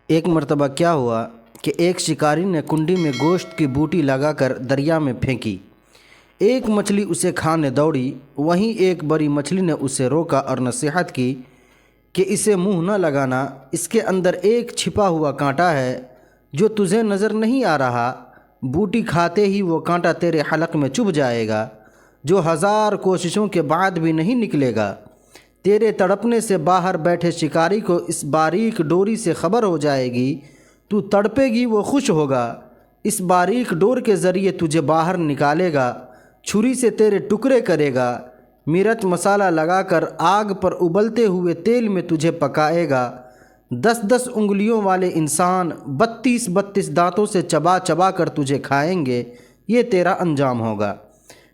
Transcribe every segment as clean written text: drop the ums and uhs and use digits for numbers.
ایک مرتبہ کیا ہوا کہ ایک شکاری نے کنڈی میں گوشت کی بوٹی لگا کر دریا میں پھینکی۔ ایک مچھلی اسے کھانے دوڑی، وہیں ایک بڑی مچھلی نے اسے روکا اور نصیحت کی کہ اسے منہ نہ لگانا، اس کے اندر ایک چھپا ہوا کانٹا ہے جو تجھے نظر نہیں آ رہا۔ بوٹی کھاتے ہی وہ کانٹا تیرے حلق میں چبھ جائے گا، جو 1000 کوششوں کے بعد بھی نہیں نکلے گا۔ تیرے تڑپنے سے باہر بیٹھے شکاری کو اس باریک ڈوری سے خبر ہو جائے گی، تو تڑپے گی، وہ خوش ہوگا، اس باریک ڈور کے ذریعے تجھے باہر نکالے گا، چھری سے تیرے ٹکڑے کرے گا، مرچ مسالہ لگا کر آگ پر ابلتے ہوئے تیل میں تجھے پکائے گا۔ 10 انگلیوں والے انسان 32 دانتوں سے چبا چبا کر تجھے کھائیں گے، یہ تیرا انجام ہوگا۔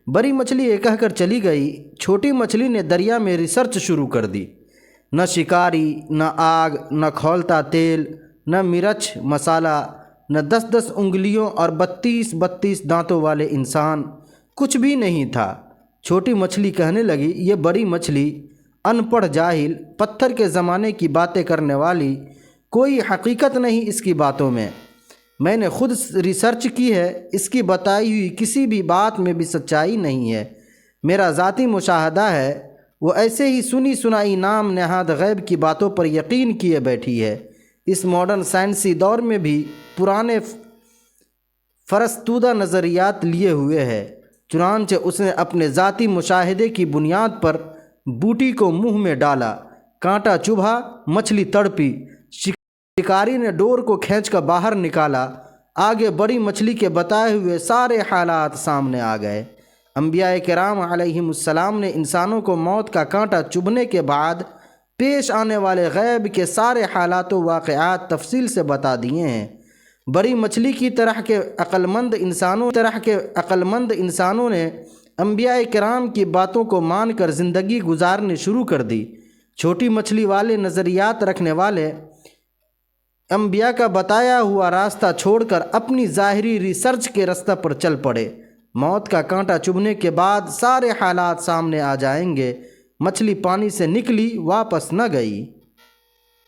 بڑی مچھلی یہ کہہ کر چلی گئی۔ چھوٹی مچھلی نے دریا میں ریسرچ شروع کر دی۔ نہ شکاری، نہ آگ، نہ کھولتا تیل، نہ مرچ مسالہ، نہ 10 انگلیوں اور 32 دانتوں والے انسان، کچھ بھی نہیں تھا۔ چھوٹی مچھلی کہنے لگی، یہ بڑی مچھلی، ان پڑھ جاہل، پتھر کے زمانے کی باتیں کرنے والی، کوئی حقیقت نہیں اس کی باتوں میں نے خود ریسرچ کی ہے، اس کی بتائی ہوئی کسی بھی بات میں بھی سچائی نہیں ہے۔ میرا ذاتی مشاہدہ ہے، وہ ایسے ہی سنی سنائی نام نہاد غیب کی باتوں پر یقین کیے بیٹھی ہے۔ اس ماڈرن سائنسی دور میں بھی پرانے فرستودہ نظریات لیے ہوئے ہے۔ چنانچہ اس نے اپنے ذاتی مشاہدے کی بنیاد پر بوٹی کو منہ میں ڈالا، کانٹا چبھا، مچھلی تڑپی، شکاری نے ڈور کو کھینچ کر باہر نکالا۔ آگے بڑی مچھلی کے بتائے ہوئے سارے حالات سامنے آ گئے۔ انبیاء کرام علیہم السلام نے انسانوں کو موت کا کانٹا چبھنے کے بعد پیش آنے والے غیب کے سارے حالات و واقعات تفصیل سے بتا دیے ہیں۔ بڑی مچھلی کی طرح کے عقل مند انسانوں نے انبیاء کرام کی باتوں کو مان کر زندگی گزارنی شروع کر دی۔ چھوٹی مچھلی والے نظریات رکھنے والے انبیاء کا بتایا ہوا راستہ چھوڑ کر اپنی ظاہری ریسرچ کے راستہ پر چل پڑے۔ موت کا کانٹا چبھنے کے بعد سارے حالات سامنے آ جائیں گے۔ مچھلی پانی سے نکلی، واپس نہ گئی۔